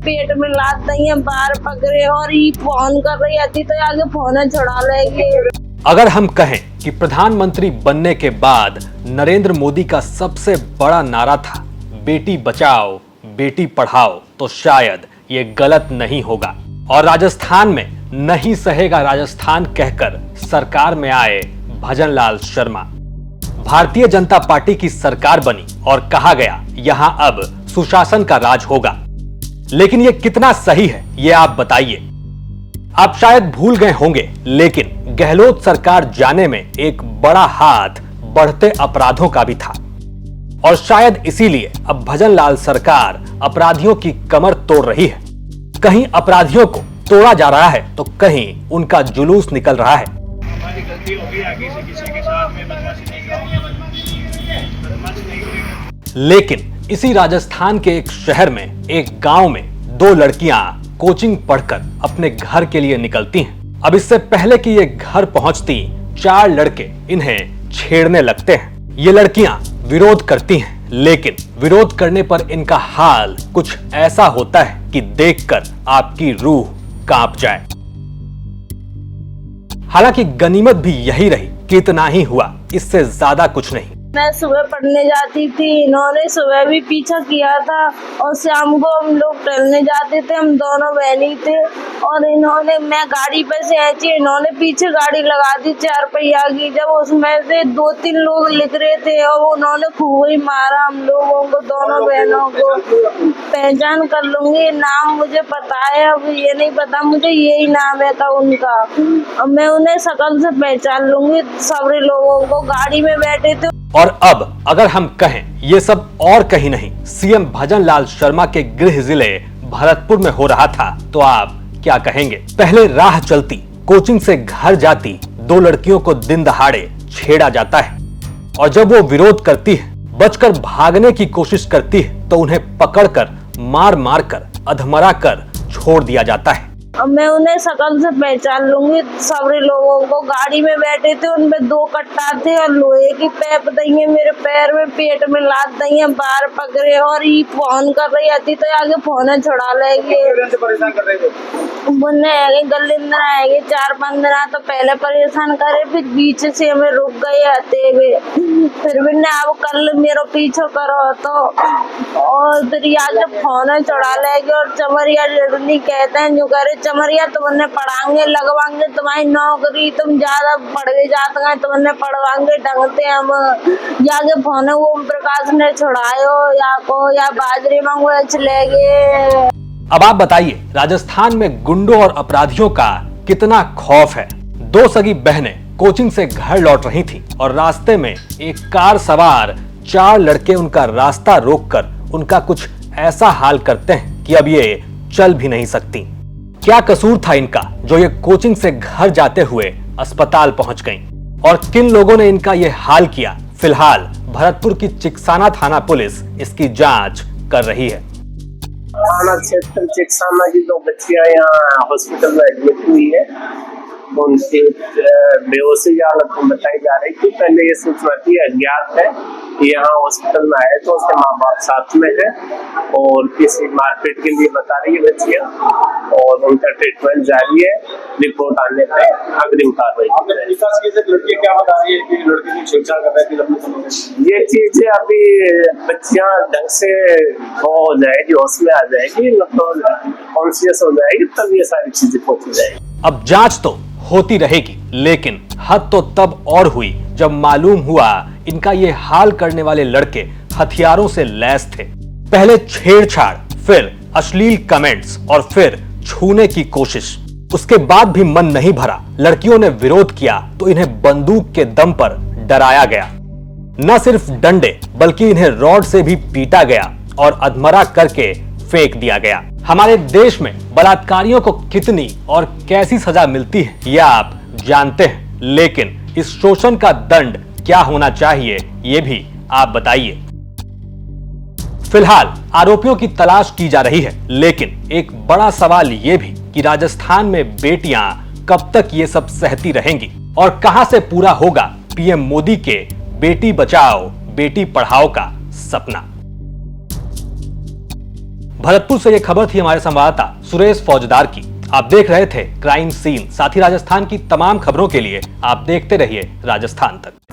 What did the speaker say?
पेट में लात दई है, बाहर पकड़े और ये फोन कर रही थी तो आगे फोन छुड़ा लेंगे। अगर हम कहें कि प्रधानमंत्री बनने के बाद नरेंद्र मोदी का सबसे बड़ा नारा था बेटी बचाओ बेटी पढ़ाओ, तो शायद ये गलत नहीं होगा। और राजस्थान में नहीं सहेगा राजस्थान कहकर सरकार में आए भजनलाल शर्मा। भारतीय जनता पार्टी की सरकार बनी और कहा गया यहां अब सुशासन का राज होगा। लेकिन यह कितना सही है ये आप बताइए। आप शायद भूल गए होंगे, लेकिन गहलोत सरकार जाने में एक बड़ा हाथ बढ़ते अपराधों का भी था। और शायद इसीलिए अब भजनलाल सरकार अपराधियों की कमर तोड़ रही है। कहीं अपराधियों को तोड़ा जा रहा है तो कहीं उनका जुलूस निकल रहा है। हमारी गलती होगी, आगे से किसी के साथ में बदमाशी नहीं करेंगे। लेकिन इसी राजस्थान के एक शहर में एक गांव में दो लड़कियां कोचिंग पढ़कर अपने घर के लिए निकलती हैं। अब इससे पहले कि ये घर पहुंचती, चार लड़के इन्हें छेड़ने लगते हैं। ये लड़कियां विरोध करती हैं, लेकिन विरोध करने पर इनका हाल कुछ ऐसा होता है कि देखकर आपकी रूह कांप जाए। हालांकि गनीमत भी यही रही कि इतना ही हुआ, इससे ज्यादा कुछ नहीं। मैं सुबह पढ़ने जाती थी, इन्होंने सुबह भी पीछा किया था और शाम को हम लोग टहलने जाते थे। हम दोनों बहनी थे और इन्होंने, मैं गाड़ी पे से आई थी, इन्होंने पीछे गाड़ी लगा दी 4 पहिया की। जब उसमें से 2-3 लोग लिख रहे थे और उन्होंने खूब ही मारा हम लोगों को, दोनों बहनों को। पहचान कर लूंगी, नाम मुझे पता है, अब ये नहीं पता मुझे यही नाम है था उनका। अब मैं उन्हें शकल से पहचान लूंगी, सारे लोगों को। गाड़ी में बैठे थे। और अब अगर हम कहें ये सब और कहीं नहीं, सीएम भजनलाल शर्मा के गृह जिले भरतपुर में हो रहा था, तो आप क्या कहेंगे। पहले राह चलती, कोचिंग से घर जाती दो लड़कियों को दिन दहाड़े छेड़ा जाता है और जब वो विरोध करती है, बचकर भागने की कोशिश करती है, तो उन्हें पकड़कर मार मार कर अधमरा कर छोड़ दिया जाता है। अब मैं उन्हें शकल से पहचान लूंगी, सारे लोगों को। गाड़ी में बैठे थे, उनमें 2 कट्टा थे और लोहे की पैप दई है मेरे पैर में, पेट में लात दई है, बाहर पकड़े और ये फोन कर रही थी तो आगे फोन छुड़ा लेंगे। परेशान कर रहे थे, गलिंदर आएंगे 4-5 दिन तो पहले परेशान करे, फिर बीच से हमें रुक गए आते हुए। फिर भी ने अब कल मेरा पीछे करो तो, और फिर आगे फोन चढ़ा लेंगे। और चमरिया नहीं कहते हैं, जो करे चमरिया तुमने पढ़ाएंगे, लगवाएंगे तुम्हारी नौकरी, तुम ज्यादा पढ़ गए जाते हैं, तुमने पढ़वाएंगे ढंगते हम। जाके फोन ओम प्रकाश ने छुड़ायो या को या बाजरी मंगवा चलेगे। अब आप बताइए, राजस्थान में गुंडों और अपराधियों का कितना खौफ है। 2 सगी बहनें कोचिंग से घर लौट रही थीं और रास्ते में एक कार सवार 4 लड़के उनका रास्ता रोककर उनका कुछ ऐसा हाल करते हैं कि अब ये चल भी नहीं सकती। क्या कसूर था इनका जो ये कोचिंग से घर जाते हुए अस्पताल पहुंच गईं? और किन लोगों ने इनका ये हाल किया? फिलहाल भरतपुर की चिकसाना थाना पुलिस इसकी जांच कर रही है। थाना क्षेत्र चिकसाना की 2 बच्चियां यहाँ हॉस्पिटल में एडमिट हुई है। उनकी बेहोशी हालत में बताई जा रही थी। पहले ये सूचना थी, अज्ञात है कि यहाँ हॉस्पिटल में आए तो उसके माँ बाप साथ में है और किसी मारपीट के लिए बता रही है बच्चियां, और उनका ट्रीटमेंट जारी है। रिपोर्ट आने पर अग्रिम कार्रवाई। लड़की क्या बता रही है कि लड़की की छेड़छाड़ कर रही थी? ये चीजें अभी बच्चियां ढंग से हो जाएगी, होश में आ जाएगी, कॉन्शियस हो जाएगी, तब ये सारी चीजें पहुंच जाएगी। अब जांच तो होती रहेगी, लेकिन हद तो तब और हुई जब मालूम हुआ इनका ये हाल करने वाले लड़के हथियारों से लैस थे। पहले छेड़छाड़, फिर अश्लील कमेंट्स और फिर छूने की कोशिश। उसके बाद भी मन नहीं भरा, लड़कियों ने विरोध किया तो इन्हें बंदूक के दम पर डराया गया। न सिर्फ डंडे बल्कि इन्हें रॉड से भी पीटा गया और अधमरा करके फेंक दिया गया। हमारे देश में बलात्कारियों को कितनी और कैसी सजा मिलती है यह आप जानते हैं, लेकिन इस शोषण का दंड क्या होना चाहिए ये भी आप बताइए। फिलहाल आरोपियों की तलाश की जा रही है, लेकिन एक बड़ा सवाल ये भी कि राजस्थान में बेटियां कब तक ये सब सहती रहेंगी और कहां से पूरा होगा पीएम मोदी के बेटी बचाओ बेटी पढ़ाओ का सपना। भरतपुर से यह खबर थी हमारे संवाददाता सुरेश फौजदार की। आप देख रहे थे क्राइम सीन। साथ ही राजस्थान की तमाम खबरों के लिए आप देखते रहिए राजस्थान तक।